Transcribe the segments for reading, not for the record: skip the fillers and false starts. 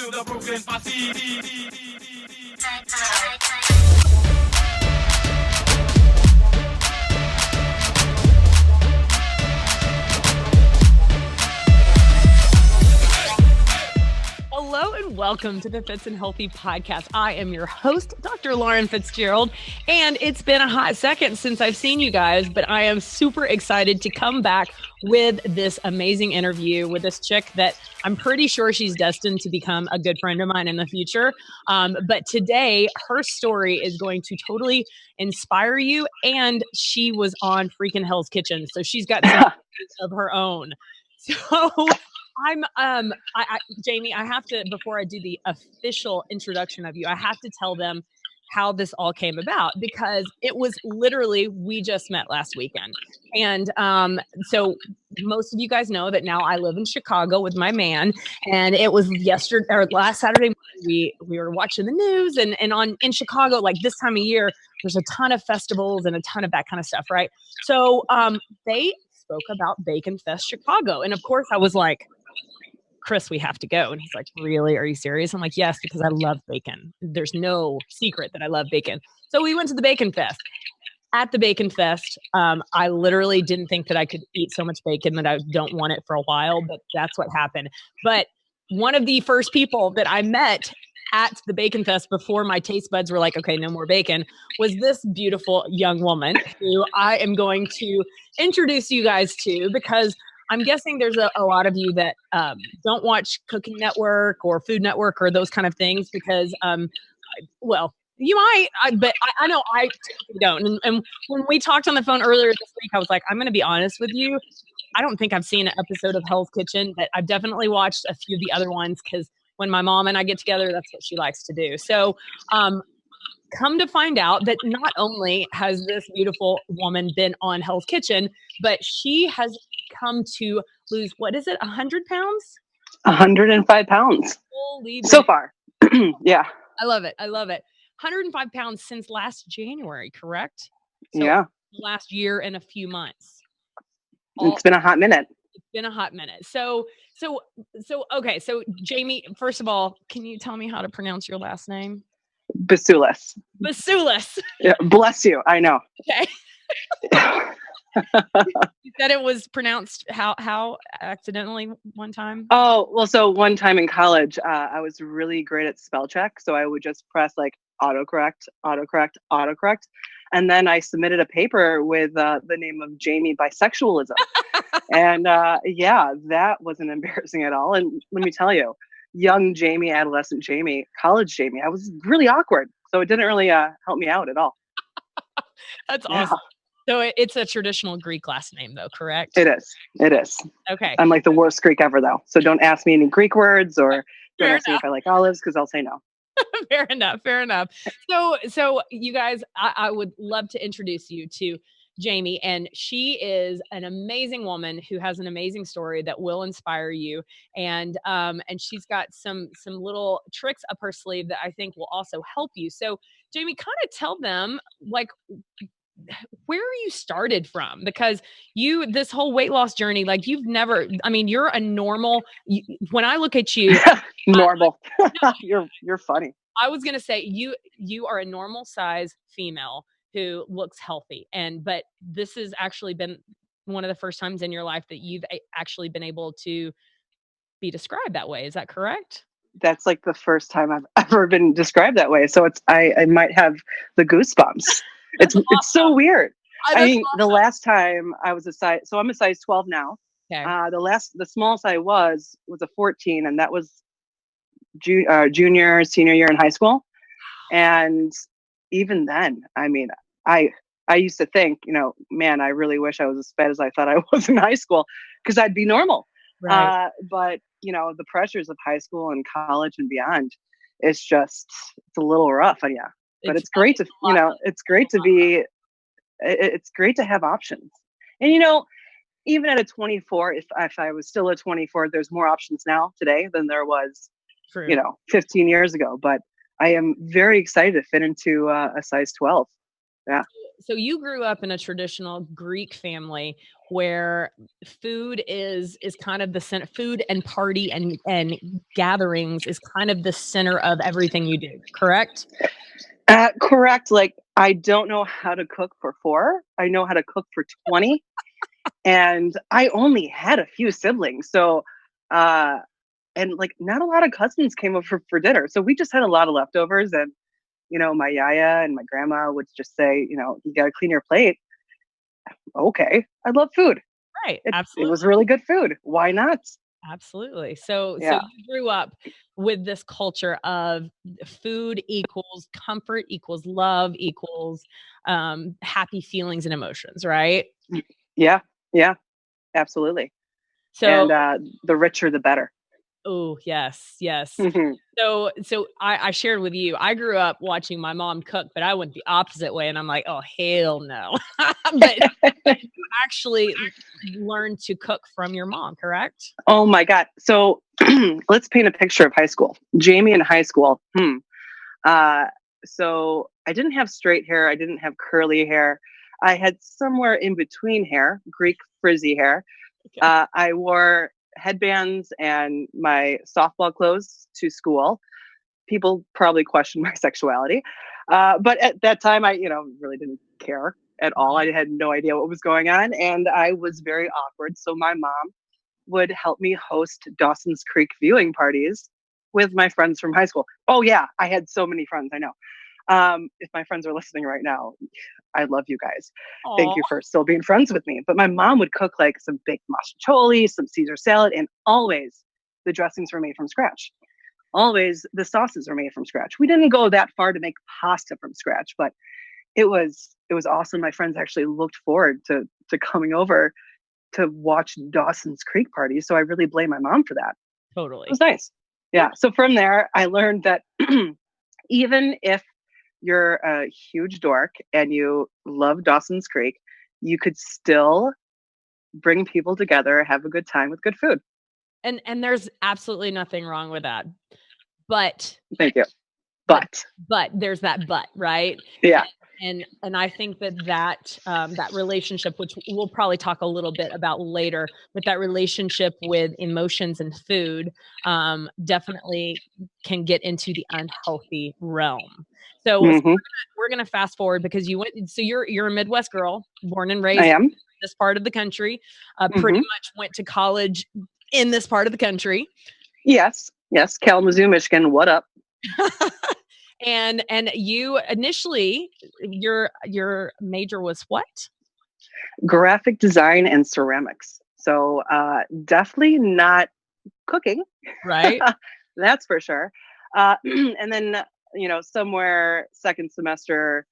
to the broken Bisisouli. Hello and welcome to the FITz and Healthy podcast. I am your host, Dr. Lauren Fitzgerald, and it's been a hot second since I've seen you guys, but I am super excited to come back with this amazing interview with this chick that I'm pretty sure she's destined to become a good friend of mine in the future. But today, her story is going to totally inspire you, and she was on freaking Hell's Kitchen, so she's got some of her own. So Jamie, I have to, before I do the official introduction of you, I have to tell them how this all came about, because it was literally, we just met last weekend. And so most of you guys know that now I live in Chicago with my man, and it was last Saturday, we were watching the news, and in Chicago, like this time of year, there's a ton of festivals and a ton of that kind of stuff, right? So they spoke about Bacon Fest Chicago. And of course I was like, Chris, we have to go. And he's like, really? Are you serious? I'm like, yes, because I love bacon. There's no secret that I love bacon. So we went to the Bacon Fest. At the Bacon Fest, I literally didn't think that I could eat so much bacon that I don't want it for a while, but that's what happened. But one of the first people that I met at the Bacon Fest before my taste buds were like, okay, no more bacon, was this beautiful young woman who I am going to introduce you guys to, because I'm guessing there's a lot of you that don't watch Cooking Network or Food Network or those kind of things, because, well, you might, but I know I don't. And when we talked on the phone earlier this week, I was like, I'm going to be honest with you. I don't think I've seen an episode of Hell's Kitchen, but I've definitely watched a few of the other ones, because when my mom and I get together, that's what she likes to do. So come to find out that not only has this beautiful woman been on Hell's Kitchen, but she has come to lose, what is it, 100 pounds? 105 pounds. Holy so far. Yeah. I love it. 105 pounds since last January, correct? So yeah. Last year and a few months. It's been a hot minute. It's been a hot minute. So okay. So Jamie, first of all, can you tell me how to pronounce your last name? Bisioulis. Bisioulis. Yeah, bless you. I know. Okay. You said it was pronounced how accidentally one time? Oh, well, so one time in college, I was really great at spell check. So I would just press like autocorrect. And then I submitted a paper with the name of Jamie Bisioulis. And yeah, that wasn't embarrassing at all. And let me tell you, young Jamie, adolescent Jamie, college Jamie, I was really awkward. So it didn't really help me out at all. That's awesome. So it's a traditional Greek last name, though, correct? It is. Okay. I'm like the worst Greek ever, though. So don't ask me any Greek words, or don't ask me if I like olives, because I'll say no. Fair enough. So you guys, I would love to introduce you to Jamie, and she is an amazing woman who has an amazing story that will inspire you. And she's got some little tricks up her sleeve that I think will also help you. So Jamie, kind of tell them like where you started from, because this whole weight loss journey, like you're a normal, when I look at you, normal. You're funny. I was going to say you are a normal size female who looks healthy, but this has actually been one of the first times in your life that you've actually been able to be described that way. Is that correct? That's like the first time I've ever been described that way. So I might have the goosebumps. It's so weird. I mean, the last time I was I'm a size 12 now. Okay. The smallest I was a 14, and that was junior, senior year in high school. And even then, I mean, I used to think, man, I really wish I was as fat as I thought I was in high school, because I'd be normal. Right. But the pressures of high school and college and beyond, it's a little rough. And yeah, but it's great to, it's great to have options. And, even at a 24, if I was still a 24, there's more options now today than there was, 15 years ago. But I am very excited to fit into a size 12. Yeah. So you grew up in a traditional Greek family where food is kind of the center, food and party and gatherings is kind of the center of everything you do, correct? Correct. Like, I don't know how to cook for 4. I know how to cook for 20. And I only had a few siblings. So, and like not a lot of cousins came over for dinner. So we just had a lot of leftovers. And, my yaya and my grandma would just say, you got to clean your plate. Okay. I love food. Right. It Absolutely. was really good food. Why not? Absolutely. So Yeah. you grew up with this culture of food equals comfort equals love equals happy feelings and emotions, right? Yeah. Yeah. Absolutely. So, And the richer, the better. oh yes, yes. Mhm. So I shared with you, I grew up watching my mom cook, but I went the opposite way, and I'm like, oh hell no. but you actually learned to cook from your mom, correct? Oh my God. So let's paint a picture of high school. Jamie in high school. Uh, so I didn't have straight hair. I didn't have curly hair. I had somewhere in between hair, Greek frizzy hair. Okay. I wore headbands and my softball clothes to school. People probably questioned my sexuality. But at that time, I, really didn't care at all. I had no idea what was going on. And I was very awkward. So my mom would help me host Dawson's Creek viewing parties with my friends from high school. Oh yeah, I had so many friends. I know. If my friends are listening right now, I love you guys. Thank Aw. you for still being friends with me. But my mom would cook like some baked machicoli, some Caesar salad, and always the dressings were made from scratch. Always the sauces were made from scratch. We didn't go that far to make pasta from scratch, but it was awesome. My friends actually looked forward to coming over to watch Dawson's Creek parties. So I really blame my mom for that. It Totally. was nice. Yeah. So from there, I learned that even if you're a huge dork and you love Dawson's Creek, you could still bring people together, have a good time with good food. And there's absolutely nothing wrong with that. But Thank you. but But but there's that but, right? yeah. And I think that relationship, which we'll probably talk a little bit about later, but that relationship with emotions and food definitely can get into the unhealthy realm. So Hmm. we're gonna fast forward because you went. So you're a Midwest girl, born and I raised in am. this part of the country. Pretty Hmm. much went to college in this part of the country. Yes. Yes. Kalamazoo, Michigan. What up? And you initially your major was what? Graphic design and ceramics. So definitely not cooking. Right? That's for sure. And then, somewhere second semester,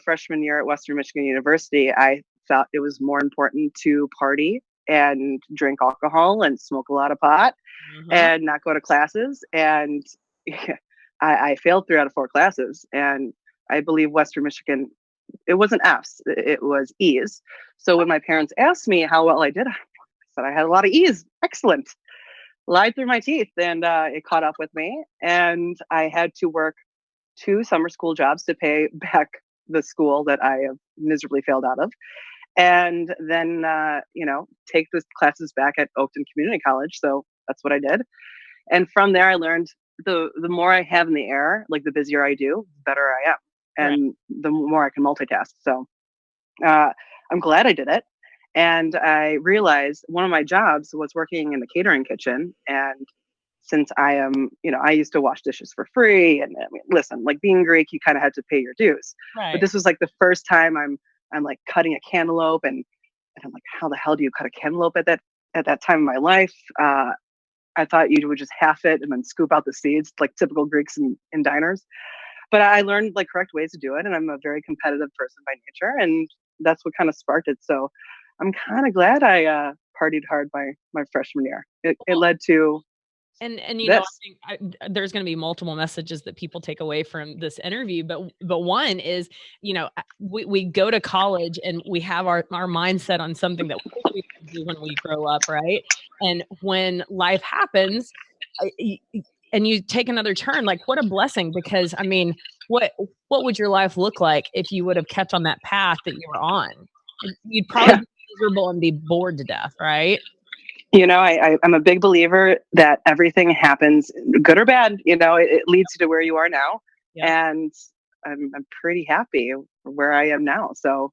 freshman year at Western Michigan University, I thought it was more important to party and drink alcohol and smoke a lot of pot Mhm. and not go to classes. And I failed 3 out of 4 classes. And I believe Western Michigan, it wasn't F's, it was E's. So when my parents asked me how well I did, I said I had a lot of E's. Excellent. Lied through my teeth, and it caught up with me. And I had to work 2 summer school jobs to pay back the school that I have miserably failed out of. And then, take the classes back at Oakton Community College. So that's what I did. And from there, I learned the more I have in the air, like the busier I do, the better I am, Right. and the more I can multitask. So uh, I'm glad I did it. And I realized one of my jobs was working in the catering kitchen. And since I used to wash dishes for free. And I mean, listen, like being Greek, you kind of had to pay your dues. But Right. this was like the first time I'm like cutting a cantaloupe, and I'm like, how the hell do you cut a cantaloupe at that time in my life? I thought you would just half it and then scoop out the seeds, like typical Greeks in diners. But I learned like correct ways to do it, and I'm a very competitive person by nature, and that's what kind of sparked it. So I'm kind of glad I partied hard my freshman year. It Well, led to and I this. think there's going to be multiple messages that people take away from this interview, but one is, we go to college and we have our mindset on something that we think we can do when we grow up, right? And when life happens, and you take another turn, like what a blessing! Because I mean, what would your life look like if you would have kept on that path that you were on? You'd probably Yeah. be miserable and be bored to death, right? You know, I'm a big believer that everything happens, good or bad. You know, it leads you to where you are now, Yep. and I'm pretty happy where I am now. So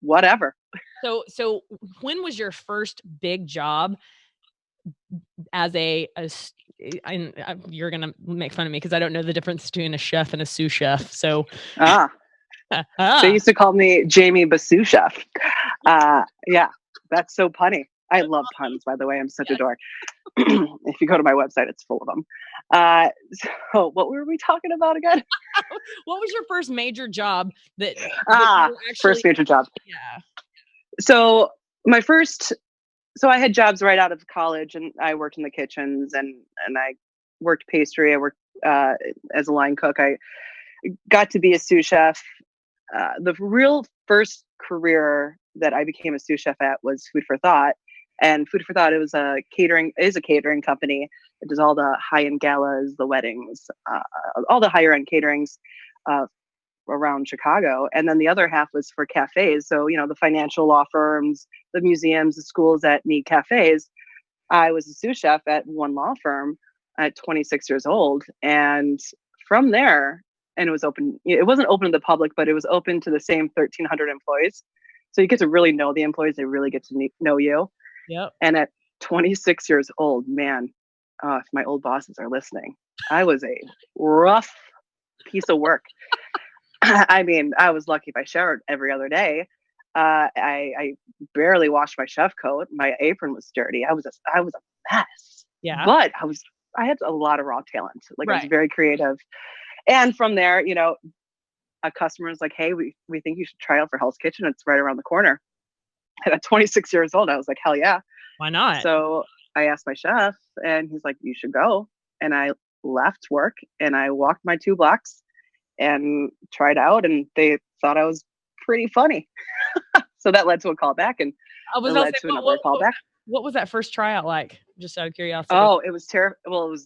whatever. So when was your first big job as you're gonna make fun of me because I don't know the difference between a chef and a sous chef. So They used to call me Jamie Bisioulis. Yeah, that's so punny. I love puns, by the way. I'm such a dork. If you go to my website, it's full of them. So what were we talking about again? What was your first major job that first major job? Yeah. So I had jobs right out of college, and I worked in the kitchens, and I worked pastry. I worked as a line cook. I got to be a sous chef. The real first career that I became a sous chef at was Food for Thought. And Food for Thought, is a catering company. It does all the high-end galas, the weddings, all the higher-end caterings around Chicago. And then the other half was for cafes. So, you know, the financial law firms, the museums, the schools that need cafes. I was a sous chef at one law firm at 26 years old. And from there, and it wasn't open to the public, but it was open to the same 1,300 employees. So you get to really know the employees. They really get to know you. Yep. And at 26 years old, man, if my old bosses are listening, I was a rough piece of work. I mean, I was lucky if I showered every other day. I barely washed my chef coat. My apron was dirty. I was a mess. Yeah. But I had a lot of raw talent. Like, right. I was very creative. And from there, you know, a customer was like, "Hey, we think you should try out for Hell's Kitchen. It's right around the corner." And at 26 years old, I was like, "Hell yeah. Why not?" So I asked my chef, and he's like, "You should go." And I left work and I walked my 2 blocks and tried out, and they thought I was pretty funny. So that led to a callback, and I was it led to another callback. What was that first tryout like? Just out of curiosity. Oh, it was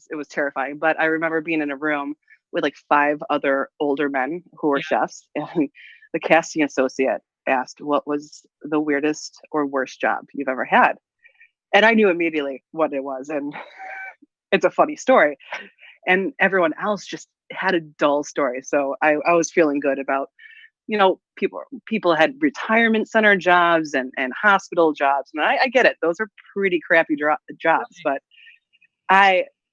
it was terrifying. But I remember being in a room with like 5 other older men who were chefs, and the casting associate asked, "What was the weirdest or worst job you've ever had?" And I knew immediately what it was, and it's a funny story. And everyone else just had a dull story. So I was feeling good about, you know, people had retirement center jobs and hospital jobs. And I get it. Those are pretty crappy jobs. But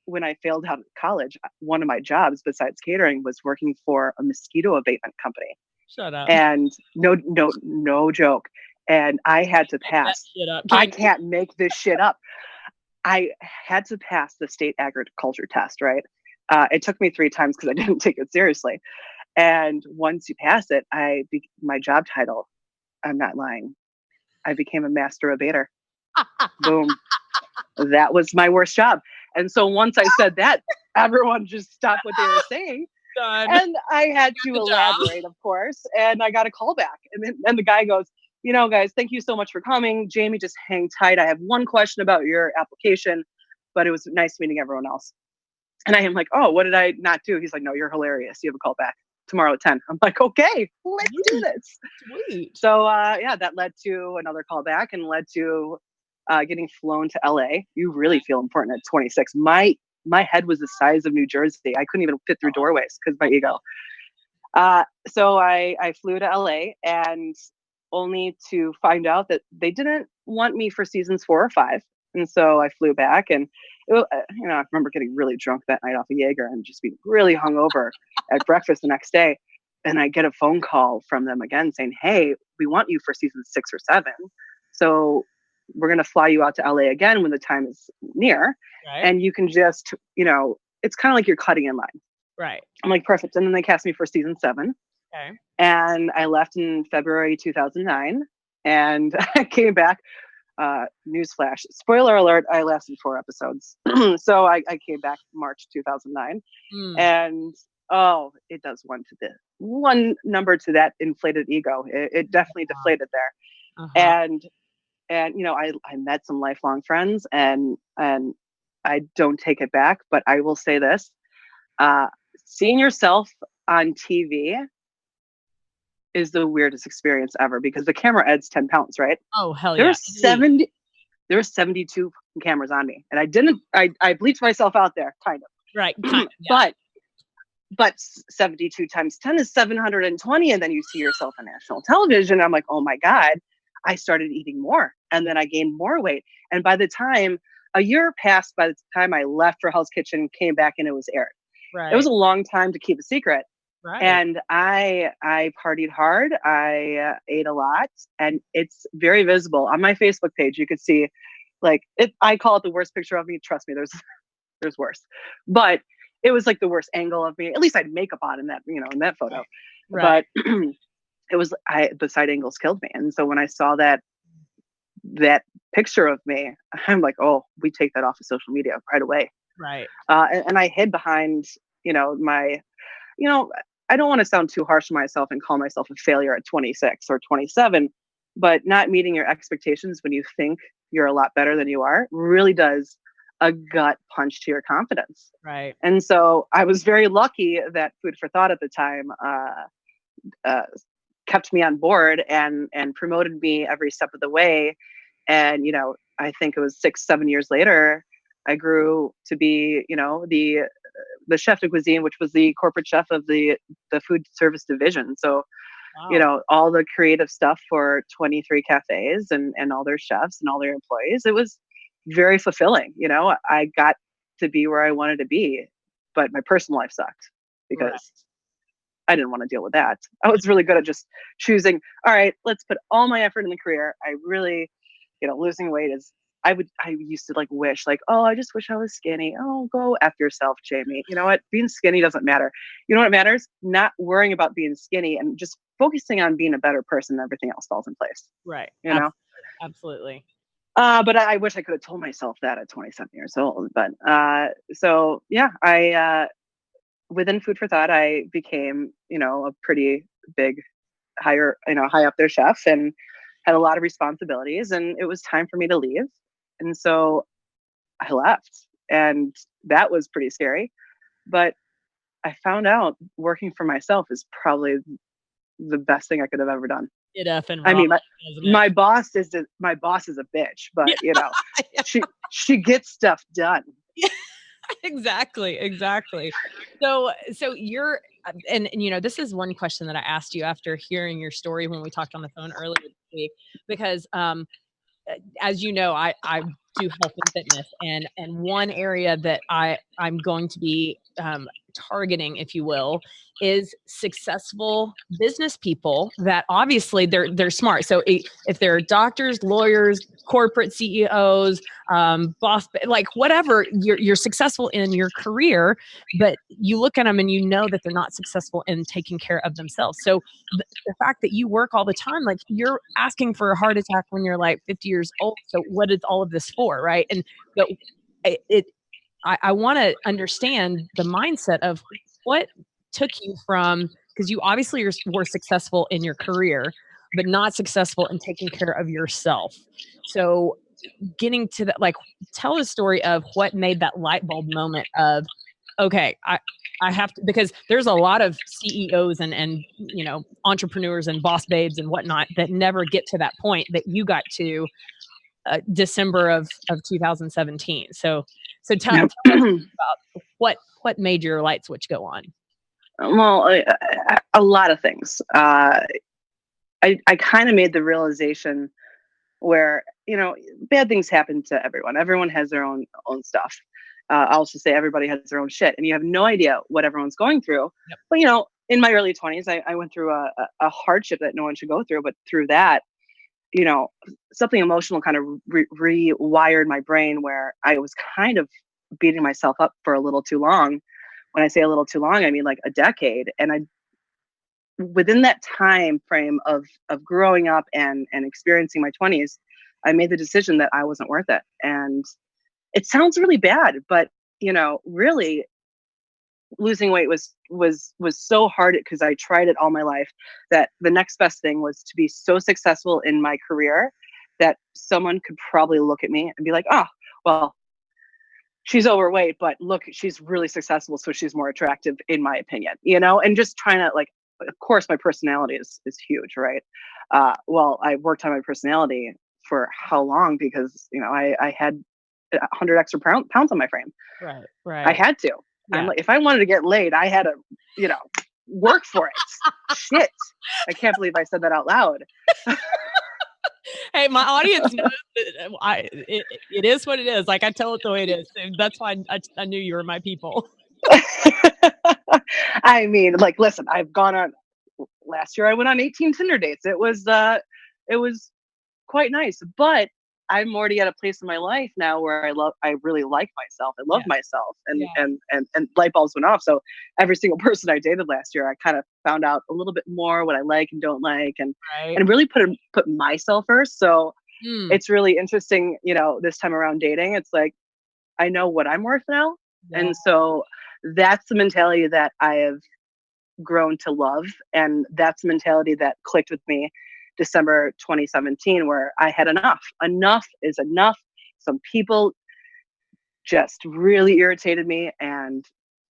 when I failed out of college, one of my jobs besides catering was working for a mosquito abatement company. Shut up. And no joke. And I had to pass. I can't make this shit up. I had to pass the state agriculture test, right? It took me 3 times because I didn't take it seriously. And once you pass it, my job title, I'm not lying, I became a master abater. Boom. That was my worst job. And so once I said that, everyone just stopped what they were saying. Done. And I had to elaborate, of course. And I got a call back. And the guy goes, "You know, guys, thank you so much for coming. Jamie, just hang tight. I have one question about your application, but it was nice meeting everyone else." And I am like, "Oh, what did I not do?" He's like, "No, you're hilarious. You have a call back tomorrow at 10. I'm like, "Okay, let's do this." Sweet. So that led to another call back and led to getting flown to LA. You really feel important at 26. My head was the size of New Jersey. I couldn't even fit through doorways because of my ego. So I flew to LA, and only to find out that they didn't want me for seasons 4 or 5. And so I flew back, and I remember getting really drunk that night off of Jaeger and just being really hungover at breakfast the next day. And I get a phone call from them again saying, "Hey, we want you for season 6 or 7. So we're going to fly you out to LA again when the time is near. Right. And you can just, it's kind of like you're cutting in line." Right. I'm like, "Perfect." And then they cast me for season 7. Okay. And I left in February 2009, and I came back. Newsflash, spoiler alert, I lasted 4 episodes. So I came back March 2009. And it does one number to that inflated ego. It definitely deflated there. And I met some lifelong friends, and I don't take it back, but I will say this: seeing yourself on TV is the weirdest experience ever because the camera adds 10 pounds, right? Oh, hell There yeah. were 72 cameras on me, and I bleached myself out there, kind of. Right. Kind of, yeah. But 72 times 10 is 720. And then you see yourself on national television. I'm like, oh my God, I started eating more. And then I gained more weight. And by the time a year passed, by the time I left for Hell's Kitchen, came back and it was aired. Right. It was a long time to keep a secret. Right. And I partied hard. I ate a lot, and it's very visible on my Facebook page. You could see, like, I call it the worst picture of me. Trust me, there's worse, but it was like the worst angle of me. At least I had makeup on in that, in that photo. Right. But it was, the side angles killed me. And so when I saw that picture of me, I'm like, oh, we take that off of social media right away. Right. And I hid behind, my, I don't want to sound too harsh on myself and call myself a failure at 26 or 27, but not meeting your expectations when you think you're a lot better than you are really does a gut punch to your confidence. Right. And so I was very lucky that Food for Thought at the time kept me on board and promoted me every step of the way. And, I think it was 6-7 years later, I grew to be, the chef de cuisine, which was the corporate chef of the food service division. So, wow. All the creative stuff for 23 cafes and all their chefs and all their employees. It was very fulfilling. I got to be where I wanted to be, but my personal life sucked because right. I didn't want to deal with that. I was really good at just choosing, all right, let's put all my effort in the career. I really, losing weight is, I used to like wish like, oh, I just wish I was skinny. Oh, go F yourself, Jamie. You know what? Being skinny doesn't matter. You know what matters? Not worrying about being skinny and just focusing on being a better person. Everything else falls in place. Right. Absolutely. But I wish I could have told myself that at 27 years old. But so yeah, I within Food for Thought, I became, a pretty big, high up there chef and had a lot of responsibilities, and it was time for me to leave. And so I left, and that was pretty scary. But I found out working for myself is probably the best thing I could have ever done. I mean, my boss is a bitch, but yeah. she gets stuff done. Yeah, exactly. So you're, and this is one question that I asked you after hearing your story when we talked on the phone earlier this week, because as you know, I do health and fitness, and one area that I'm going to be targeting, if you will, is successful business people that obviously they're smart. So if they're doctors, lawyers, corporate CEOs, boss, like whatever, you're successful in your career, but you look at them and you know that they're not successful in taking care of themselves. So the fact that you work all the time, like you're asking for a heart attack when you're like 50 years old. So what is all of this for, right? And I want to understand the mindset of what took you from, because you obviously were successful in your career, but not successful in taking care of yourself. So getting to that, like, tell a story of what made that light bulb moment of, okay, I have to, because there's a lot of CEOs and entrepreneurs and boss babes and whatnot that never get to that point that you got to December of 2017. So tell us about what made your light switch go on. Well, a lot of things. I kind of made the realization where, bad things happen to everyone. Everyone has their own stuff. I'll also say everybody has their own shit, and you have no idea what everyone's going through. Yep. But, in my early 20s, I went through a hardship that no one should go through. But through that, something emotional kind of rewired my brain, where I was kind of beating myself up for a little too long. When I say a little too long, I mean like a decade. And within that time frame of growing up and experiencing my 20s, I made the decision that I wasn't worth it. And it sounds really bad, but really losing weight was so hard because I tried it all my life, that the next best thing was to be so successful in my career that someone could probably look at me and be like, oh, well, she's overweight, but look, she's really successful, so she's more attractive in my opinion, and just trying to like of course, my personality is huge, right? Well, I worked on my personality for how long? Because, I had 100 extra pounds on my frame. Right. I Right. had to. Yeah. I'm like, if I wanted to get laid, I had to, work for it. Shit. I can't believe I said that out loud. Hey, my audience knows that it is what it is. Like, I tell it the way it is. And that's why I knew you were my people. I mean, like, listen, I've gone on, last year I went on 18 Tinder dates. It was quite nice, but I'm already at a place in my life now where I really like myself. I love Yeah. myself, and, Yeah. and light bulbs went off. So every single person I dated last year, I kind of found out a little bit more what I like and don't like, and Right. really put myself first. So Mm. it's really interesting, this time around dating. It's like, I know what I'm worth now. Yeah. And so that's the mentality that I have grown to love. And that's the mentality that clicked with me December 2017, where I had enough. Enough is enough. Some people just really irritated me, and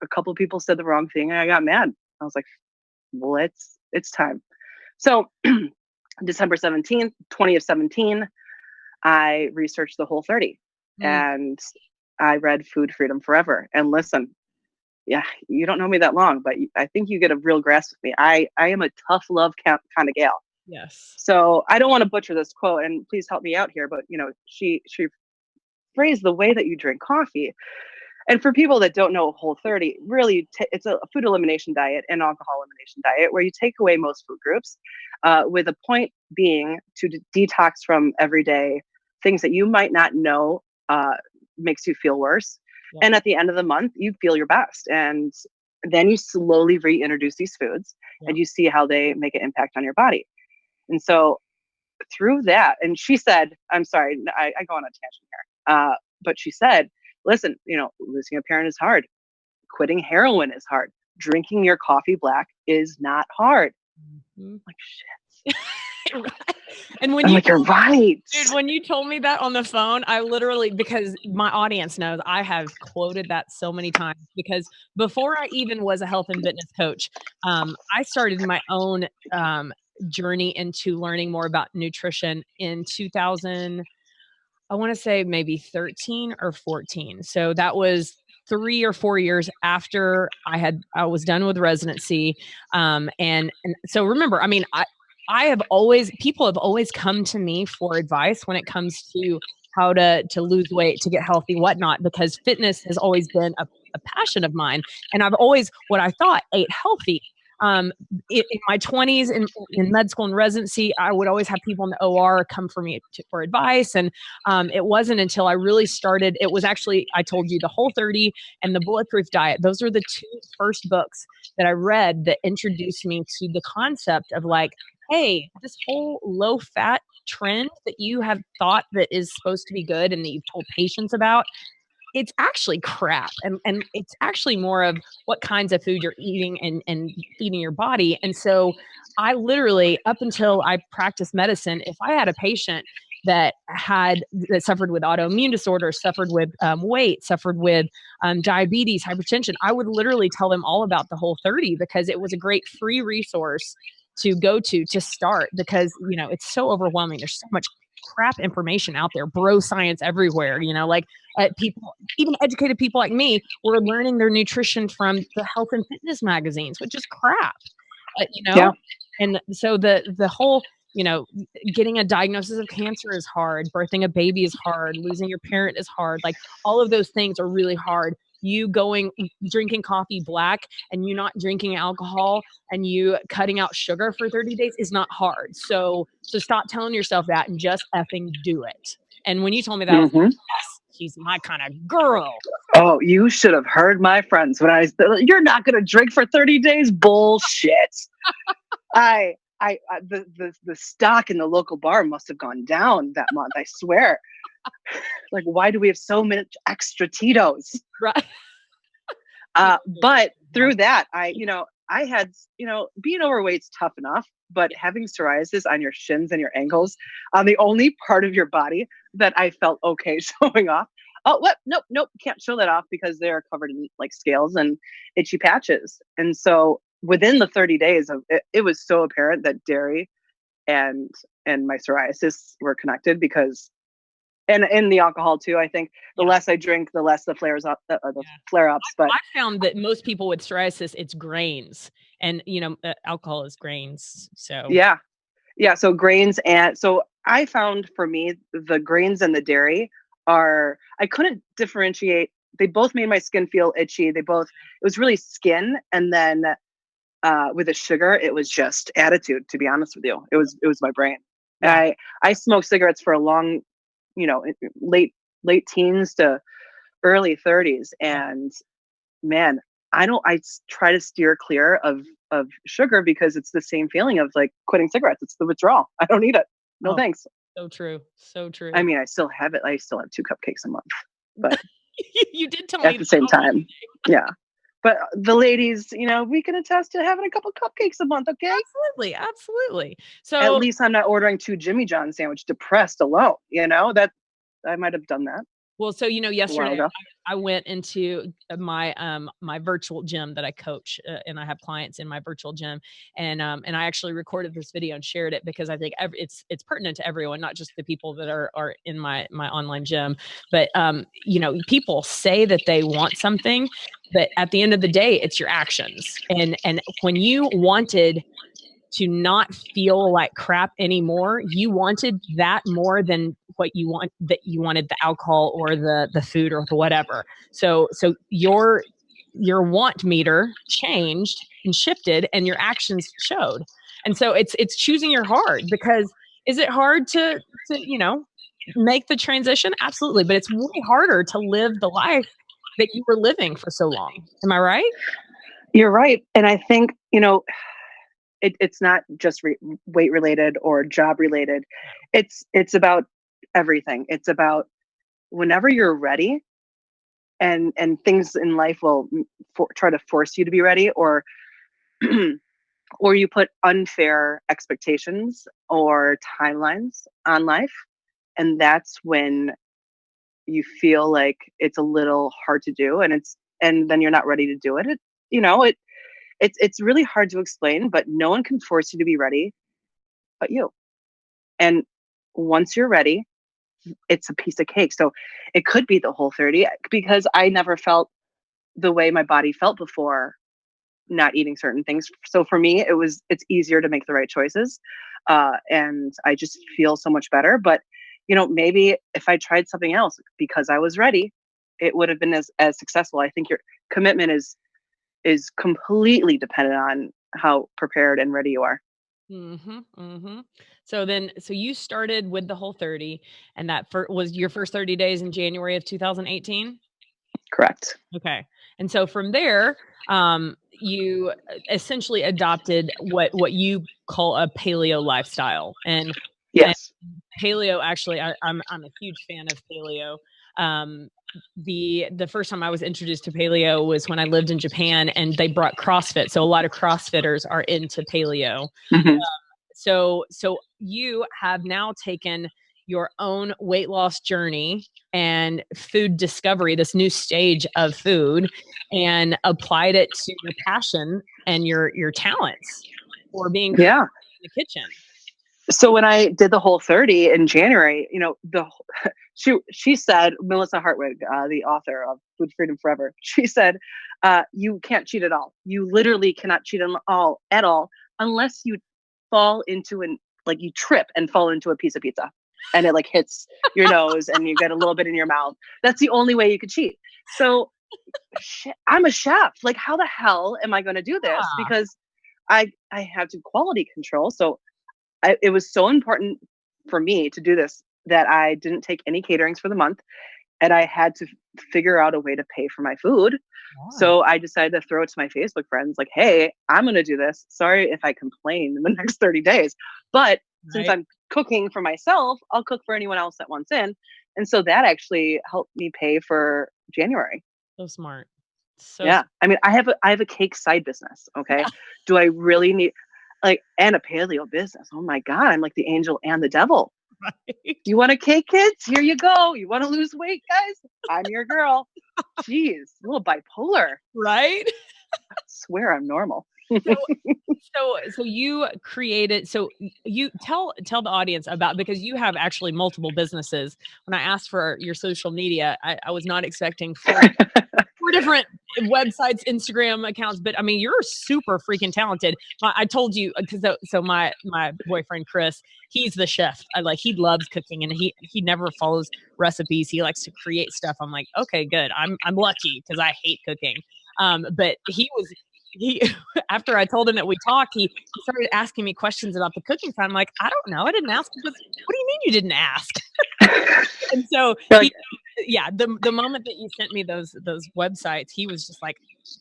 a couple of people said the wrong thing, and I got mad. I was like, well, it's time. So December 17th, 2017, I researched the Whole30, and I read Food Freedom Forever. And listen, yeah, you don't know me that long, but I think you get a real grasp of me. I am a tough love kind of gal. Yes. So I don't want to butcher this quote, and please help me out here. But she phrased the way that you drink coffee. And for people that don't know Whole30, really, it's a food elimination diet and alcohol elimination diet where you take away most food groups, with a point being to detox from everyday things that you might not know makes you feel worse. Yeah. And at the end of the month, you feel your best. And then you slowly reintroduce these foods, and you see how they make an impact on your body. And so through that, and she said, I'm sorry, I go on a tangent here, but she said, listen, losing a parent is hard. Quitting heroin is hard. Drinking your coffee black is not hard. Mm-hmm. Like, shit. And when you're right. Dude, when you told me that on the phone, I literally, because my audience knows I have quoted that so many times, because before I even was a health and fitness coach, I started my own journey into learning more about nutrition in 2000. I want to say maybe 13 or 14. So that was 3 or 4 years after I was done with residency. And so remember, I mean, people have always come to me for advice when it comes to how to lose weight, to get healthy, whatnot, because fitness has always been a passion of mine. And I've always, what I thought, ate healthy. In my 20s, in med school and residency, I would always have people in the OR come for me for advice. And it wasn't until I really started, it was actually, I told you, the Whole30 and the Bulletproof Diet. Those are the two first books that I read that introduced me to the concept of like, hey, this whole low fat trend that you have thought that is supposed to be good and that you've told patients about, it's actually crap. And it's actually more of what kinds of food you're eating and feeding your body. And so I literally, up until I practiced medicine, if I had a patient that suffered with autoimmune disorders, suffered with weight, suffered with diabetes, hypertension, I would literally tell them all about the Whole30, because it was a great free resource to go to start, because it's so overwhelming. There's so much crap information out there, bro science everywhere, like people, even educated people like me, were learning their nutrition from the health and fitness magazines, which is crap, Yeah. And so the whole, getting a diagnosis of cancer is hard, birthing a baby is hard, losing your parent is hard, like all of those things are really hard. You drinking coffee black and you not drinking alcohol and you cutting out sugar for 30 days is not hard. So stop telling yourself that and just effing do it. And when you told me that, I was like, yes, she's my kind of girl. Oh, you should have heard my friends when you're not going to drink for 30 days. Bullshit. The stock in the local bar must have gone down that month. I swear. Like, why do we have so much extra Tito's? Right. But through that, I had, being overweight's tough enough, but having psoriasis on your shins and your ankles, on the only part of your body that I felt okay showing off. Oh, what? Nope. Can't show that off because they're covered in like scales and itchy patches. And so within the 30 days of it, it was so apparent that dairy and my psoriasis were connected because, and the alcohol too. I think the less I drink, the less the flares up, the flare ups. But I found that most people with psoriasis, it's grains, and alcohol is grains. So yeah. So grains, and so I found for me the grains and the dairy I couldn't differentiate. They both made my skin feel itchy. It was really skin, and then with the sugar, it was just attitude. To be honest with you, it was my brain. Yeah. I smoked cigarettes for a long, late teens to early 30s, and man, I try to steer clear of sugar because it's the same feeling of like quitting cigarettes. It's the withdrawal. I don't need it. No, thanks. So true. So true. I mean, I still have it. I still have 2 cupcakes a month, but you did tell me at the same time. Yeah. But the ladies, we can attest to having a couple cupcakes a month. Okay. Absolutely. Absolutely. So at least I'm not ordering 2 Jimmy John sandwich depressed alone. That I might have done that. Well, so yesterday I went into my my virtual gym that I coach, and I have clients in my virtual gym, and I actually recorded this video and shared it because I think it's pertinent to everyone, not just the people that are in my online gym, but people say that they want something, but at the end of the day, it's your actions, and when you wanted to not feel like crap anymore, you wanted that more than you wanted the alcohol or the food or the whatever. So your want meter changed and shifted, and your actions showed. And so it's choosing your heart, because is it hard to make the transition? Absolutely. But it's way harder to live the life that you were living for so long. Am I right? You're right. And I think, it's not just weight related or job related. It's about everything. It's about whenever you're ready, and things in life will try to force you to be ready, or or you put unfair expectations or timelines on life, and that's when you feel like it's a little hard to do, and then you're not ready to do it. It's really hard to explain, but no one can force you to be ready but you. And once you're ready, it's a piece of cake. So it could be the Whole30, because I never felt the way my body felt before not eating certain things. So for me, it's easier to make the right choices. And I just feel so much better. But, maybe if I tried something else because I was ready, it would have been as successful. I think your commitment is completely dependent on how prepared and ready you are. So you started with the Whole30, and that was your first 30 days in January of 2018? Correct. Okay. And so from there, you essentially adopted what you call a paleo lifestyle. And yes, and paleo, actually, I'm a huge fan of paleo. The first time I was introduced to paleo was when I lived in Japan, and they brought CrossFit. So a lot of CrossFitters are into paleo. Mm-hmm. So you have now taken your own weight loss journey and food discovery, this new stage of food, and applied it to your passion and your talents for being in the kitchen. So when I did the Whole30 in January, she said, Melissa Hartwig, the author of Food Freedom Forever, she said, you can't cheat at all. You literally cannot cheat at all unless you fall into you trip and fall into a piece of pizza, and it hits your nose and you get a little bit in your mouth. That's the only way you could cheat. So I'm a chef. How the hell am I going to do this? Because I have to quality control. So it was so important for me to do this that I didn't take any caterings for the month, and I had to figure out a way to pay for my food. Wow. So I decided to throw it to my Facebook friends, hey, I'm going to do this. Sorry if I complain in the next 30 days, but since I'm cooking for myself, I'll cook for anyone else that wants in. And so that actually helped me pay for January. So smart. Yeah. I mean, I have a cake side business. Okay. Yeah. Do I really need and a paleo business? Oh my God. I'm like the angel and the devil. Right. You want a cake, kids? Here you go. You want to lose weight, guys? I'm your girl. Jeez, a little bipolar. Right? I swear I'm normal. So, so you created, so you tell the audience about, because you have actually multiple businesses. When I asked for your social media, I was not expecting four different websites, Instagram accounts, but I mean, you're super freaking talented. I told you, because so my boyfriend Chris, he's the chef. He loves cooking, and he never follows recipes. He likes to create stuff. I'm like, okay, good. I'm lucky because I hate cooking. But he after I told him that we talked, he started asking me questions about the cooking side. I'm like, I don't know. I didn't ask. Because what do you mean you didn't ask? And so the moment that you sent me those websites, he was just like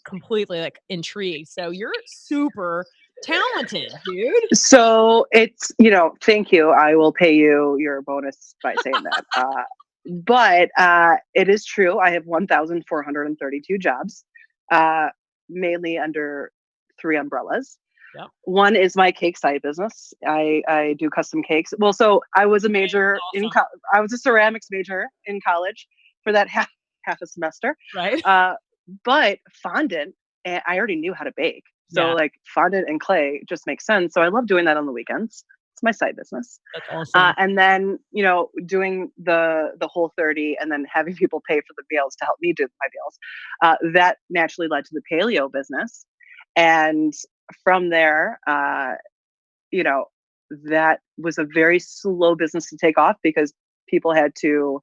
completely like intrigued. So you're super talented, dude. So it's, thank you. I will pay you your bonus by saying that. But it is true. I have 1,432 jobs, mainly under 3 umbrellas. Yep. One is my cake side business. I do custom cakes. Well, so I was a major I was a ceramics major in college for that half a semester. Right. But fondant, I already knew how to bake. So like fondant and clay just makes sense. So I love doing that on the weekends. It's my side business. That's awesome. And then, doing the Whole30 and then having people pay for the meals to help me do my meals. That naturally led to the paleo business. And from there, that was a very slow business to take off because people had to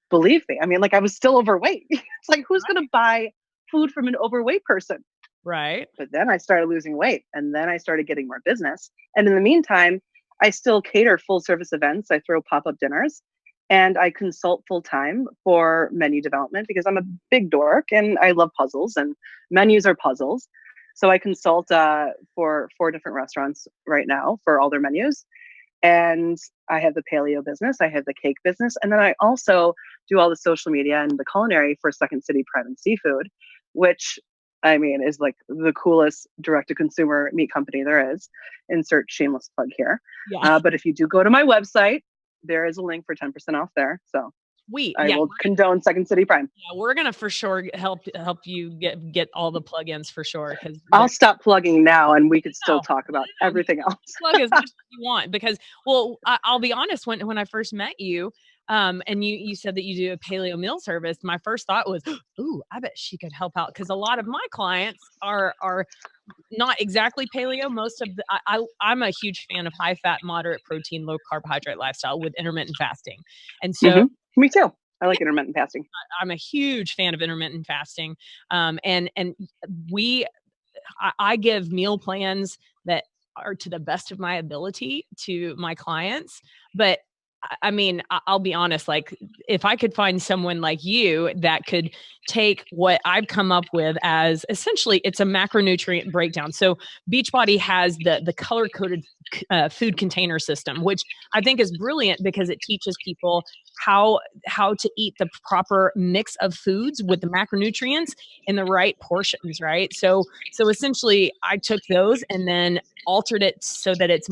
believe me. I mean, I was still overweight. It's like, who's going to buy food from an overweight person? Right. But then I started losing weight, and then I started getting more business. And in the meantime, I still cater full service events. I throw pop-up dinners, and I consult full time for menu development because I'm a big dork and I love puzzles, and menus are puzzles. So I consult for 4 different restaurants right now for all their menus. And I have the paleo business, I have the cake business, and then I also do all the social media and the culinary for Second City Prime and Seafood, which I mean is like the coolest direct-to-consumer meat company there is. Insert shameless plug here. Yeah. But if you do go to my website, there is a link for 10% off there. So I will condone Second City Prime. Yeah, we're gonna for sure help you get all the plugins for sure. Because I'll stop plugging now, and we could still talk about everything else. Plug as much as you want, because I'll be honest. When I first met you, and you said that you do a paleo meal service, my first thought was, ooh, I bet she could help out, because a lot of my clients are not exactly paleo. Most of the I'm a huge fan of high fat, moderate protein, low carbohydrate lifestyle with intermittent fasting, and so. Me too. I like intermittent fasting. I'm a huge fan of intermittent fasting. And I give meal plans that are to the best of my ability to my clients. But I mean, I'll be honest, if I could find someone like you that could take what I've come up with as essentially it's a macronutrient breakdown. So Beachbody has the color-coded food container system, which I think is brilliant because it teaches people how to eat the proper mix of foods with the macronutrients in the right portions, right? So essentially I took those and then altered it so that it's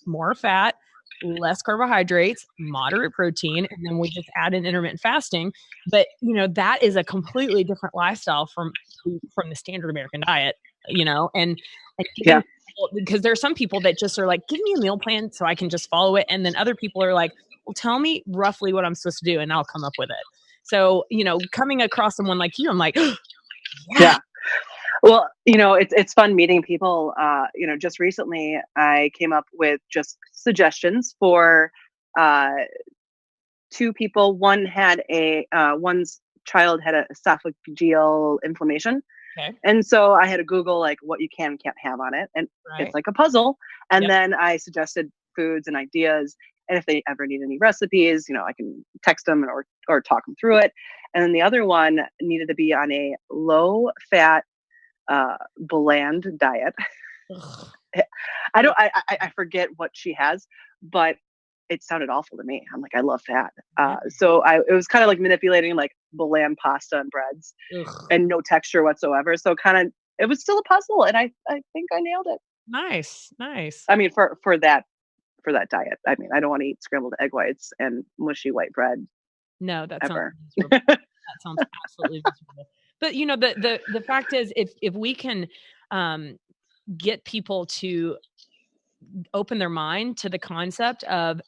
more fat, less carbohydrates, moderate protein, and then we just add in intermittent fasting. But that is a completely different lifestyle from the standard American diet, and because there are some people that just are like, give me a meal plan so I can just follow it. And then other people are like, well, tell me roughly what I'm supposed to do and I'll come up with it. So, coming across someone like you, I'm like, yeah. Well, it's fun meeting people. Just recently I came up with just suggestions for 2 people. One had one's child had a esophageal inflammation. Okay. And so I had to Google what you can and can't have on it. And It's like a puzzle. And then I suggested foods and ideas. And if they ever need any recipes, I can text them or talk them through it. And then the other one needed to be on a low fat, bland diet. I forget what she has, but it sounded awful to me. I'm like, I love fat. So it was kind of like manipulating bland pasta and breads and no texture whatsoever. So it was still a puzzle, and I think I nailed it. Nice. I mean, for that diet. I mean, I don't want to eat scrambled egg whites and mushy white bread. No, that ever. sounds miserable. That sounds absolutely miserable. But the fact is, if we can get people to open their mind to the concept of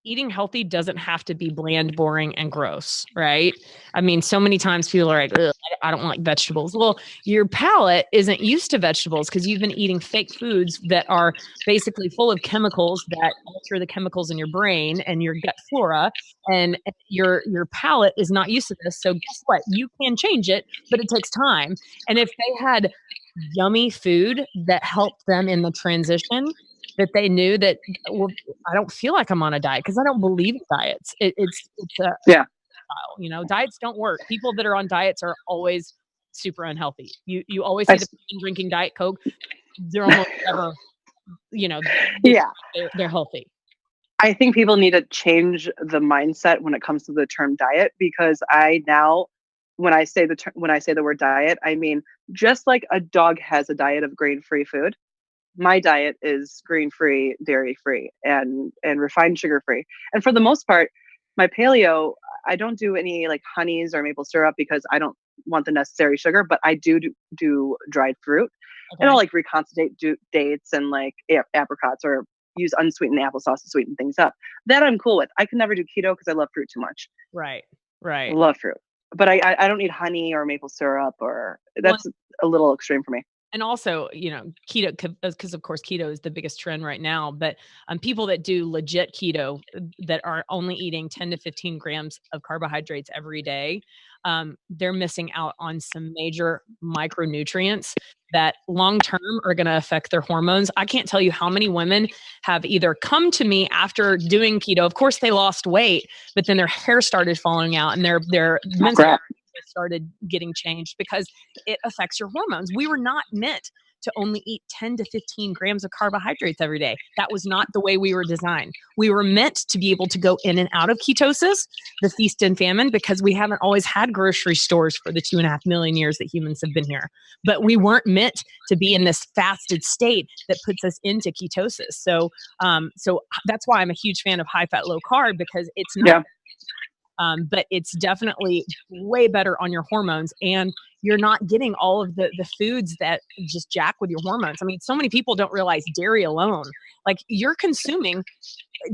eating healthy doesn't have to be bland, boring, and gross, right? I mean, so many times people are like, "Ugh, I don't like vegetables." Well, your palate isn't used to vegetables because you've been eating fake foods that are basically full of chemicals that alter the chemicals in your brain and your gut flora, and your palate is not used to this. So guess what? You can change it, but it takes time. And if they had yummy food that helped them in the transition, that they knew that, well, I don't feel like I'm on a diet because I don't believe in diets. It's a Yeah. style, diets don't work. People that are on diets are always super unhealthy. You always I see the person drinking Diet Coke. They're almost never, you know, Yeah. they're healthy. I think people need to change the mindset when it comes to the term diet, because I now, when I say the word diet, I mean, just like a dog has a diet of grain-free food, my diet is grain-free, dairy-free, and refined sugar-free. And for the most part, my paleo, I don't do any like honeys or maple syrup because I don't want the necessary sugar, but I do dried fruit. Okay. And I'll like reconstitute dates and like apricots, or use unsweetened applesauce to sweeten things up. That I'm cool with. I can never do keto because I love fruit too much. Right. I love fruit. But I don't need honey or maple syrup, or that's a little extreme for me. And also, keto, because of course keto is the biggest trend right now, but people that do legit keto that are only eating 10 to 15 grams of carbohydrates every day, they're missing out on some major micronutrients that long-term are going to affect their hormones. I can't tell you how many women have either come to me after doing keto. Of course they lost weight, but then their hair started falling out and their menstrual started getting changed because it affects your hormones. We were not meant to only eat 10 to 15 grams of carbohydrates every day. That was not the way we were designed. We were meant to be able to go in and out of ketosis, the feast and famine, because we haven't always had grocery stores for the 2.5 million years that humans have been here. But we weren't meant to be in this fasted state that puts us into ketosis. So that's why I'm a huge fan of high fat, low carb, because it's not. Yeah. But it's definitely way better on your hormones, and you're not getting all of the foods that just jack with your hormones. I mean, so many people don't realize dairy alone, like you're consuming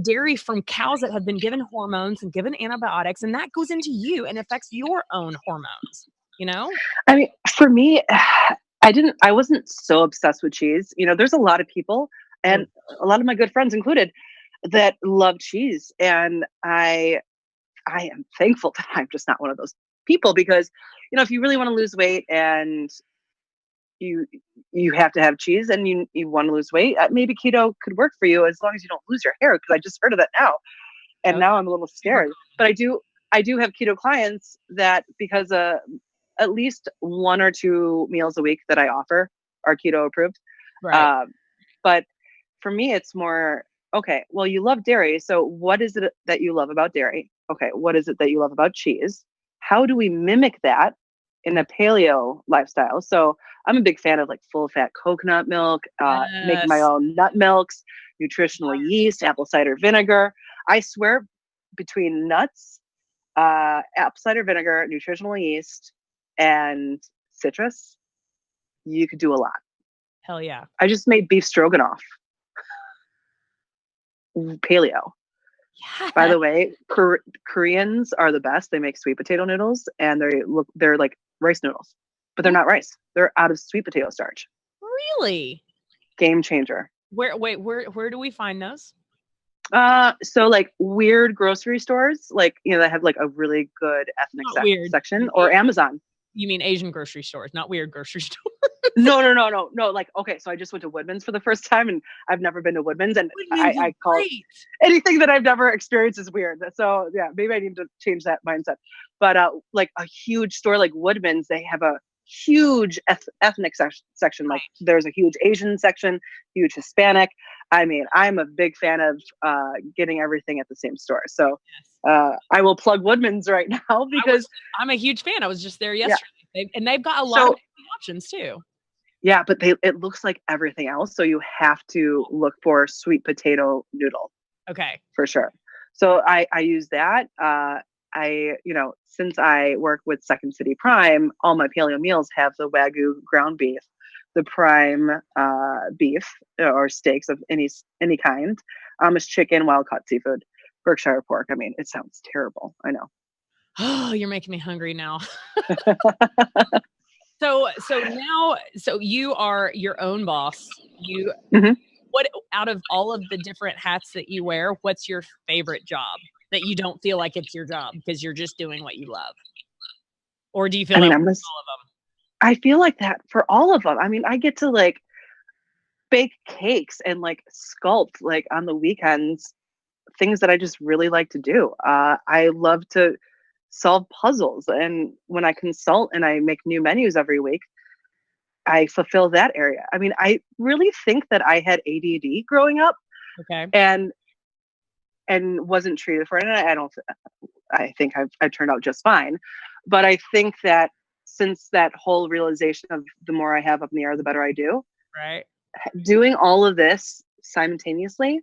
dairy from cows that have been given hormones and given antibiotics, and that goes into you and affects your own hormones, I mean, for me, I wasn't so obsessed with cheese. There's a lot of people, and a lot of my good friends included, that love cheese. And I am thankful that I'm just not one of those people, because, if you really want to lose weight and you have to have cheese, and you want to lose weight, maybe keto could work for you, as long as you don't lose your hair. Because I just heard of that now. And now I'm a little scared, but I do have keto clients that, because at least 1 or 2 meals a week that I offer are keto approved. Right. But for me, it's more, okay, well, you love dairy. So what is it that you love about dairy? Okay, what is it that you love about cheese? How do we mimic that in a paleo lifestyle? So I'm a big fan of like full fat coconut milk, making my own nut milks, nutritional yeast, apple cider vinegar. I swear, between nuts, apple cider vinegar, nutritional yeast, and citrus, you could do a lot. Hell yeah. I just made beef stroganoff. Paleo. Yeah. By the way, Koreans are the best. They make sweet potato noodles, and they're like rice noodles, but they're not rice. They're out of sweet potato starch. Really? Game changer. Where do we find those? So like weird grocery stores, like, that have like a really good ethnic section, or Amazon. You mean Asian grocery stores, not weird grocery stores? No. Like, okay, so I just went to Woodman's for the first time, and I've never been to Woodman's, and I call anything that I've never experienced is weird. So yeah, maybe I need to change that mindset. But like a huge store like Woodman's, they have a huge ethnic section. Like there's a huge Asian section, huge Hispanic. I mean, I'm a big fan of getting everything at the same store. So I will plug Woodman's right now, because I'm a huge fan. I was just there yesterday, and they've got a lot of options too. Yeah, but it looks like everything else. So you have to look for sweet potato noodle. Okay. For sure. So I use that. Since I work with Second City Prime, all my paleo meals have the Wagyu ground beef the prime beef or steaks of any kind. Amish chicken, wild caught seafood, Berkshire pork. I mean, it sounds terrible. I know. Oh, you're making me hungry now. So now, so you are your own boss. Mhm. What out of all of the different hats that you wear, what's your favorite job that you don't feel like it's your job because you're just doing what you love? Or do you feel I that mean, way with all of them? I feel like that for all of them. I mean, I get to like bake cakes and like sculpt like on the weekends, things that I just really like to do. I love to solve puzzles, and when I consult and I make new menus every week, I fulfill that area. I mean, I really think that I had ADD growing up Okay. and wasn't treated for it. And I don't. I think I've turned out just fine, but I think that since that whole realization of the more I have up in the air, the better I do. Right. Doing all of this simultaneously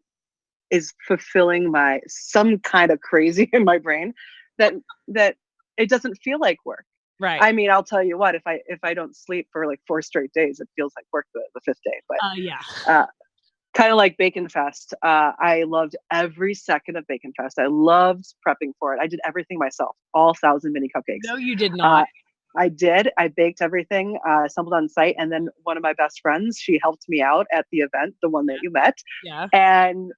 is fulfilling my some kind of crazy in my brain that that it doesn't feel like work. Right. I mean, I'll tell you what, if I don't sleep for like 4 straight days, it feels like work the fifth day. But Yeah. kind of like Bacon Fest. I loved every second of Bacon Fest. I loved prepping for it. I did everything myself, all 1,000 mini cupcakes. No, you did not. I did. I baked everything, assembled on site, and then one of my best friends, she helped me out at the event, the one that you met. Yeah. And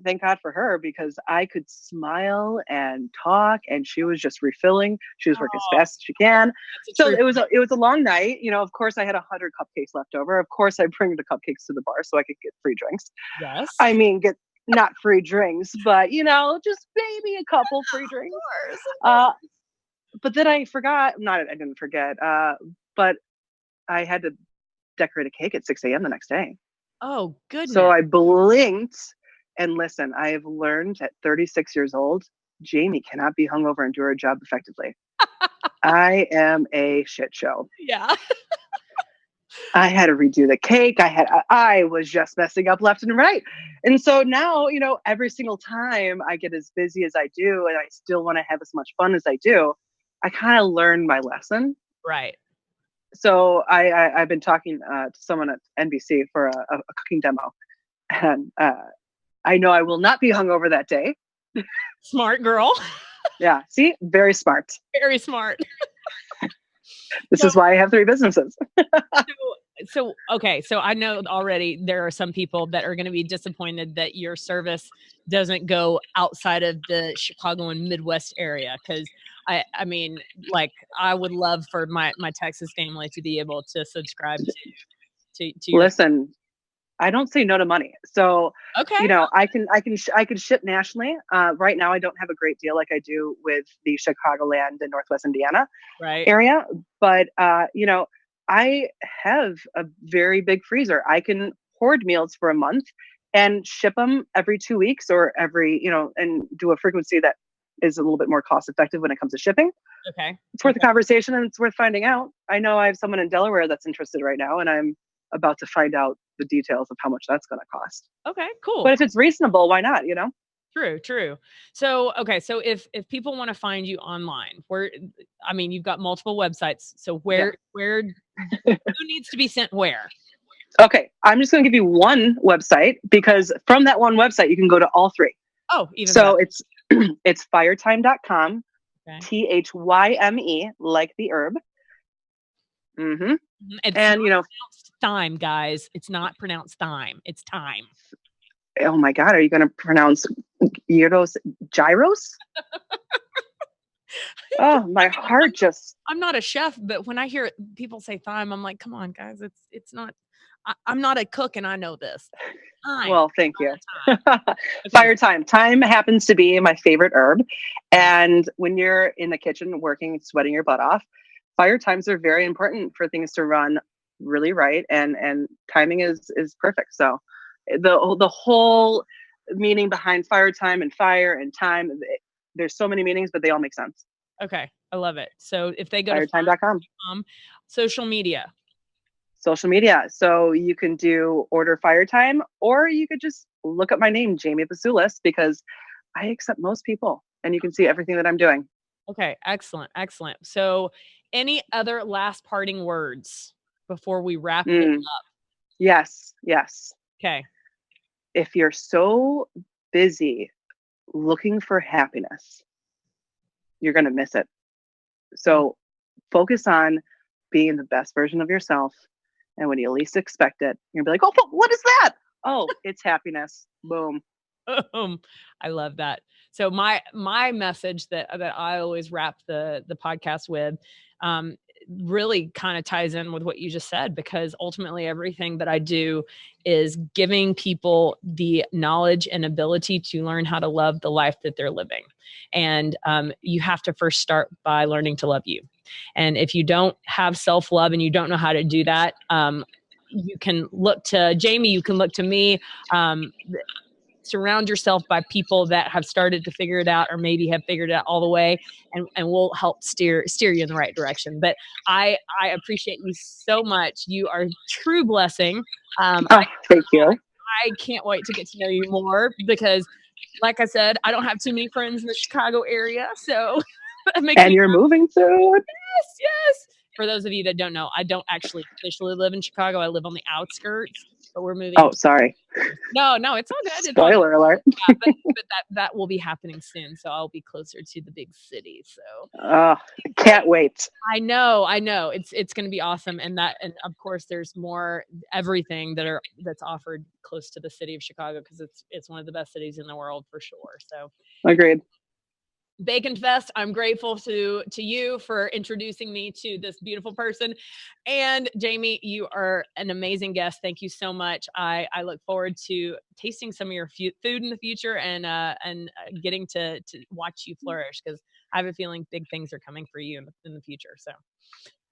thank God for her because I could smile and talk, and she was just refilling. She was working as fast as she can. So it was a long night. You know, of course, I had 100 cupcakes left over. Of course, I bring the cupcakes to the bar so I could get free drinks. Yes. I mean, get not free drinks, but you know, just maybe a couple free drinks. But then I forgot. Not I didn't forget. But I had to decorate a cake at 6 a.m. the next day. Oh, goodness. So I blinked. And listen, I have learned at 36 years old, Jamie cannot be hungover and do her job effectively. I am a shit show. Yeah. I had to redo the cake. I was just messing up left and right. And so now, you know, every single time I get as busy as I do and I still want to have as much fun as I do, I kind of learned my lesson. Right. So I've been talking to someone at NBC for a cooking demo, and I know I will not be hungover that day. Smart girl. Yeah, see, very smart. Very smart. This is why I have 3 businesses. So okay, so I know already there are some people that are going to be disappointed that your service doesn't go outside of the Chicago and Midwest area because I mean, like I would love for my Texas family to be able to subscribe to your. Listen, I don't say no to money. So, Okay. you know, I can ship nationally. Right now, I don't have a great deal like I do with the Chicagoland and Northwest Indiana area. But, you know, I have a very big freezer. I can hoard meals for a month and ship them every 2 weeks or every, you know, and do a frequency that is a little bit more cost effective when it comes to shipping. Okay. It's worth the conversation and it's worth finding out. I know I have someone in Delaware that's interested right now, and I'm about to find out the details of how much that's going to cost. Okay, cool. But if it's reasonable, why not, you know? True. So, okay. So if people want to find you online, I mean, you've got multiple websites. So who needs to be sent where? Okay. I'm just going to give you one website because from that one website, you can go to all 3. Oh, even so better. it's firetime.com, Okay. THYME, like the herb. Mm-hmm. It's and you know, pronounced thyme, guys. It's not pronounced thyme. It's thyme. Oh my God, are you going to pronounce gyros? Oh, my heart just. I'm not a chef, but when I hear people say thyme, I'm like, come on, guys, it's not. I'm not a cook, and I know this. Thyme. Well, thank you. Fire thyme. Thyme happens to be my favorite herb, and when you're in the kitchen working, sweating your butt off, fire times are very important for things to run really right, and timing is perfect. So the whole meaning behind fire time and fire and time, there's so many meanings, but they all make sense. Okay, I love it. So if they go firetime.com, social media. So you can do order fire time, or you could just look up my name, Jamie Bisioulis, because I accept most people and you can see everything that I'm doing. Okay, excellent. So any other last parting words? before we wrap it up? Yes. Yes. Okay. If you're so busy looking for happiness, you're going to miss it. So focus on being the best version of yourself. And when you least expect it, you're going to be like, oh, what is that? Oh, it's happiness. Boom. I love that. So my message that I always wrap the podcast with, really kind of ties in with what you just said, because ultimately everything that I do is giving people the knowledge and ability to learn how to love the life that they're living. And you have to first start by learning to love you. And if you don't have self-love and you don't know how to do that, you can look to Jamie, you can look to me. Surround yourself by people that have started to figure it out, or maybe have figured it out all the way, and we'll help steer you in the right direction. But I appreciate you so much. You are a true blessing. Thank you. I can't wait to get to know you more, because like I said, I don't have too many friends in the Chicago area. So and you're moving soon. Yes. For those of you that don't know, I don't actually officially live in Chicago. I live on the outskirts, but we're moving. Oh, sorry. No, it's all good. Spoiler alert. Yeah, but that will be happening soon. So I'll be closer to the big city. So can't wait. I know. It's going to be awesome. And of course there's more everything that's offered close to the city of Chicago, because it's one of the best cities in the world for sure. So agreed. Bacon Fest, I'm grateful to you for introducing me to this beautiful person. And Jamie, you are an amazing guest. Thank you so much. I look forward to tasting some of your food in the future, and getting to watch you flourish, because I have a feeling big things are coming for you in the future. So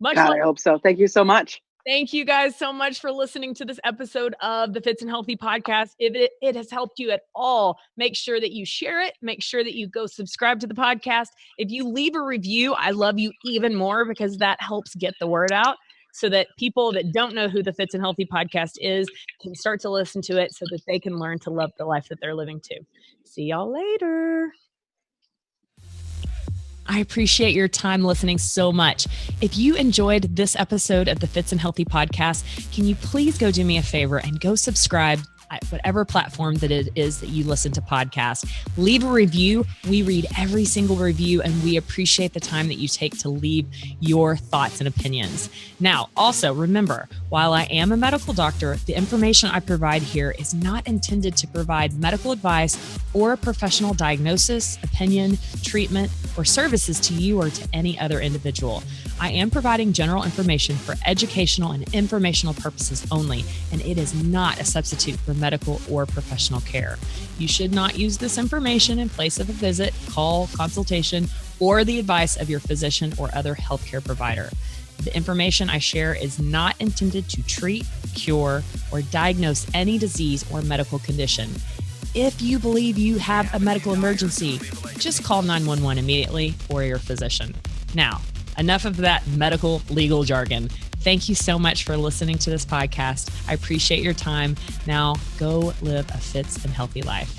much love. I hope so. Thank you so much. Thank you guys so much for listening to this episode of the FITz and Healthy podcast. If it has helped you at all, make sure that you share it. Make sure that you go subscribe to the podcast. If you leave a review, I love you even more, because that helps get the word out, so that people that don't know who the FITz and Healthy podcast is can start to listen to it, so that they can learn to love the life that they're living too. See y'all later. I appreciate your time listening so much. If you enjoyed this episode of the FITz and Healthy podcast, can you please go do me a favor and go subscribe at whatever platform that it is that you listen to podcasts. Leave a review. We read every single review, and we appreciate the time that you take to leave your thoughts and opinions. Now, also remember, while I am a medical doctor, the information I provide here is not intended to provide medical advice or a professional diagnosis, opinion, treatment, or services to you or to any other individual. I am providing general information for educational and informational purposes only, and it is not a substitute for medical or professional care. You should not use this information in place of a visit, call, consultation, or the advice of your physician or other healthcare provider. The information I share is not intended to treat, cure, or diagnose any disease or medical condition. If you believe you have a medical emergency, just call 911 immediately, or your physician. Now, enough of that medical legal jargon. Thank you so much for listening to this podcast. I appreciate your time. Now go live a FITz and healthy life.